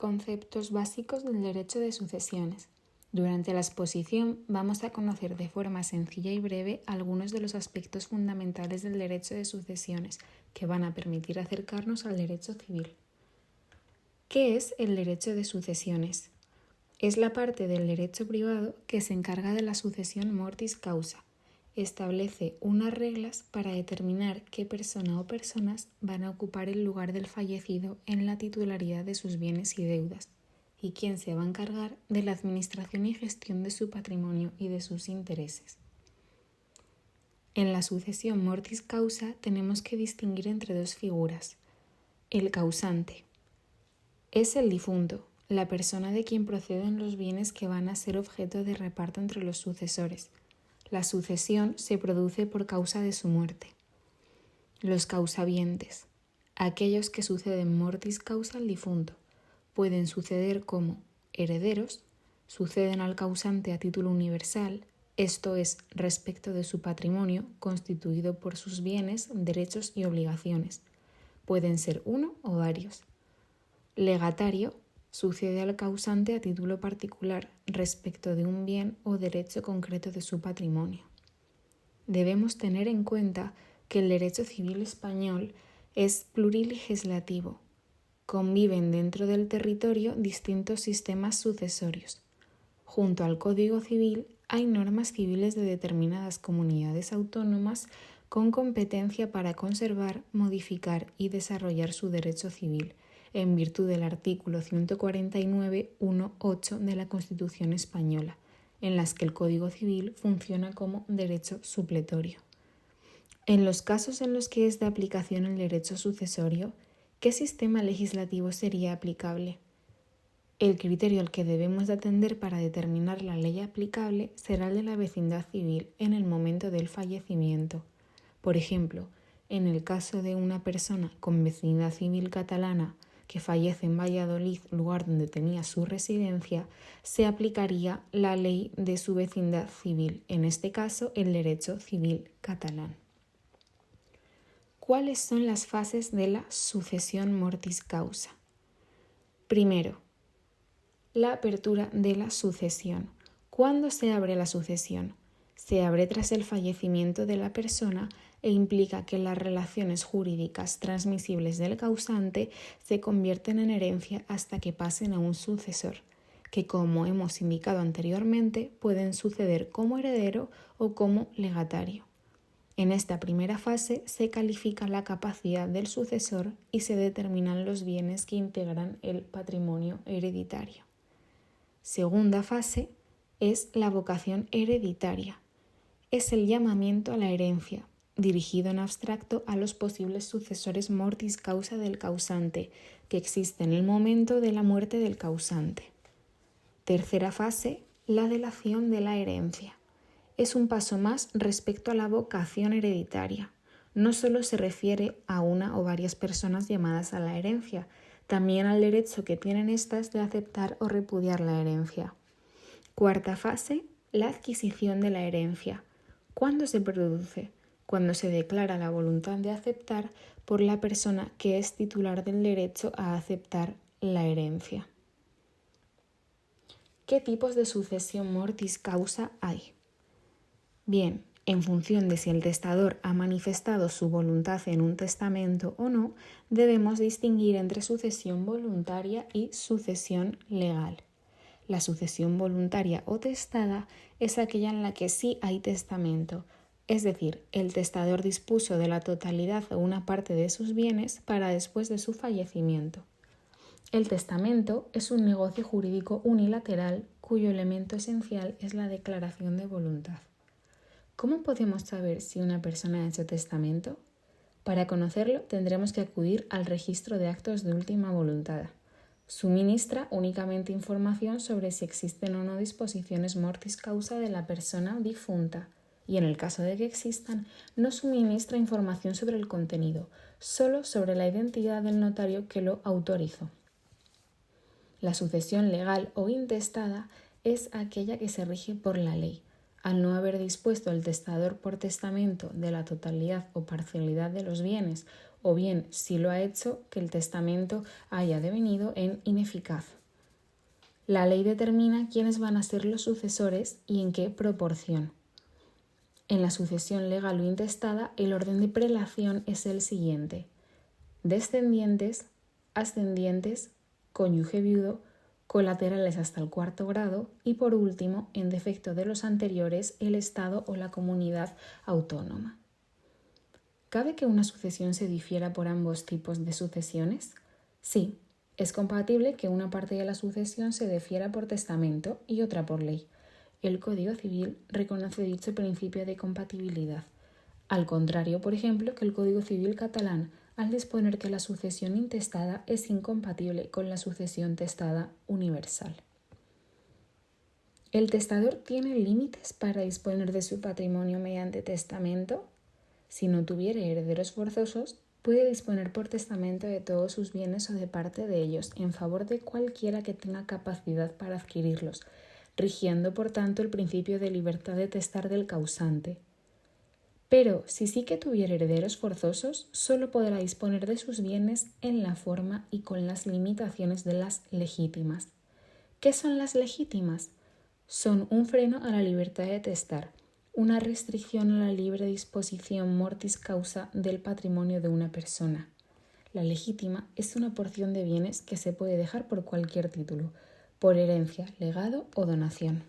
Conceptos básicos del derecho de sucesiones. Durante la exposición vamos a conocer de forma sencilla y breve algunos de los aspectos fundamentales del derecho de sucesiones que van a permitir acercarnos al derecho civil. ¿Qué es el derecho de sucesiones? Es la parte del derecho privado que se encarga de la sucesión mortis causa. Establece unas reglas para determinar qué persona o personas van a ocupar el lugar del fallecido en la titularidad de sus bienes y deudas, y quién se va a encargar de la administración y gestión de su patrimonio y de sus intereses. En la sucesión mortis causa tenemos que distinguir entre dos figuras. El causante es el difunto, la persona de quien proceden los bienes que van a ser objeto de reparto entre los sucesores. La sucesión se produce por causa de su muerte. Los causavientes, aquellos que suceden mortis causa al difunto, pueden suceder como herederos, suceden al causante a título universal, esto es, respecto de su patrimonio constituido por sus bienes, derechos y obligaciones. Pueden ser uno o varios. Legatario, sucede al causante a título particular respecto de un bien o derecho concreto de su patrimonio. Debemos tener en cuenta que el derecho civil español es plurilegislativo. Conviven dentro del territorio distintos sistemas sucesorios. Junto al Código Civil hay normas civiles de determinadas comunidades autónomas con competencia para conservar, modificar y desarrollar su derecho civil, en virtud del artículo 149.1.8 de la Constitución española, en las que el Código Civil funciona como derecho supletorio. En los casos en los que es de aplicación el derecho sucesorio, ¿qué sistema legislativo sería aplicable? El criterio al que debemos de atender para determinar la ley aplicable será el de la vecindad civil en el momento del fallecimiento. Por ejemplo, en el caso de una persona con vecindad civil catalana que fallece en Valladolid, lugar donde tenía su residencia, se aplicaría la ley de su vecindad civil, en este caso el derecho civil catalán. ¿Cuáles son las fases de la sucesión mortis causa? Primero, la apertura de la sucesión. ¿Cuándo se abre la sucesión? Se abre tras el fallecimiento de la persona e implica que las relaciones jurídicas transmisibles del causante se convierten en herencia hasta que pasen a un sucesor, que, como hemos indicado anteriormente, pueden suceder como heredero o como legatario. En esta primera fase se califica la capacidad del sucesor y se determinan los bienes que integran el patrimonio hereditario. Segunda fase es la vocación hereditaria. Es el llamamiento a la herencia, dirigido en abstracto a los posibles sucesores mortis causa del causante, que existe en el momento de la muerte del causante. Tercera fase, la delación de la herencia. Es un paso más respecto a la vocación hereditaria. No solo se refiere a una o varias personas llamadas a la herencia, también al derecho que tienen éstas de aceptar o repudiar la herencia. Cuarta fase, la adquisición de la herencia. ¿Cuándo se produce? Cuando se declara la voluntad de aceptar por la persona que es titular del derecho a aceptar la herencia. ¿Qué tipos de sucesión mortis causa hay? Bien, en función de si el testador ha manifestado su voluntad en un testamento o no, debemos distinguir entre sucesión voluntaria y sucesión legal. La sucesión voluntaria o testada es aquella en la que sí hay testamento, es decir, el testador dispuso de la totalidad o una parte de sus bienes para después de su fallecimiento. El testamento es un negocio jurídico unilateral cuyo elemento esencial es la declaración de voluntad. ¿Cómo podemos saber si una persona ha hecho testamento? Para conocerlo tendremos que acudir al registro de actos de última voluntad. Suministra únicamente información sobre si existen o no disposiciones mortis causa de la persona difunta y, en el caso de que existan, no suministra información sobre el contenido, solo sobre la identidad del notario que lo autorizó. La sucesión legal o intestada es aquella que se rige por la ley. Al no haber dispuesto el testador por testamento de la totalidad o parcialidad de los bienes o bien, si lo ha hecho, que el testamento haya devenido en ineficaz. La ley determina quiénes van a ser los sucesores y en qué proporción. En la sucesión legal o intestada, el orden de prelación es el siguiente: descendientes, ascendientes, cónyuge viudo, colaterales hasta el cuarto grado y, por último, en defecto de los anteriores, el Estado o la comunidad autónoma. ¿Cabe que una sucesión se difiera por ambos tipos de sucesiones? Sí, es compatible que una parte de la sucesión se difiera por testamento y otra por ley. El Código Civil reconoce dicho principio de compatibilidad. Al contrario, por ejemplo, que el Código Civil catalán, al disponer que la sucesión intestada es incompatible con la sucesión testada universal. ¿El testador tiene límites para disponer de su patrimonio mediante testamento? Si no tuviera herederos forzosos, puede disponer por testamento de todos sus bienes o de parte de ellos en favor de cualquiera que tenga capacidad para adquirirlos, rigiendo por tanto el principio de libertad de testar del causante. Pero si sí que tuviera herederos forzosos, solo podrá disponer de sus bienes en la forma y con las limitaciones de las legítimas. ¿Qué son las legítimas? Son un freno a la libertad de testar, una restricción a la libre disposición mortis causa del patrimonio de una persona. La legítima es una porción de bienes que se puede dejar por cualquier título, por herencia, legado o donación.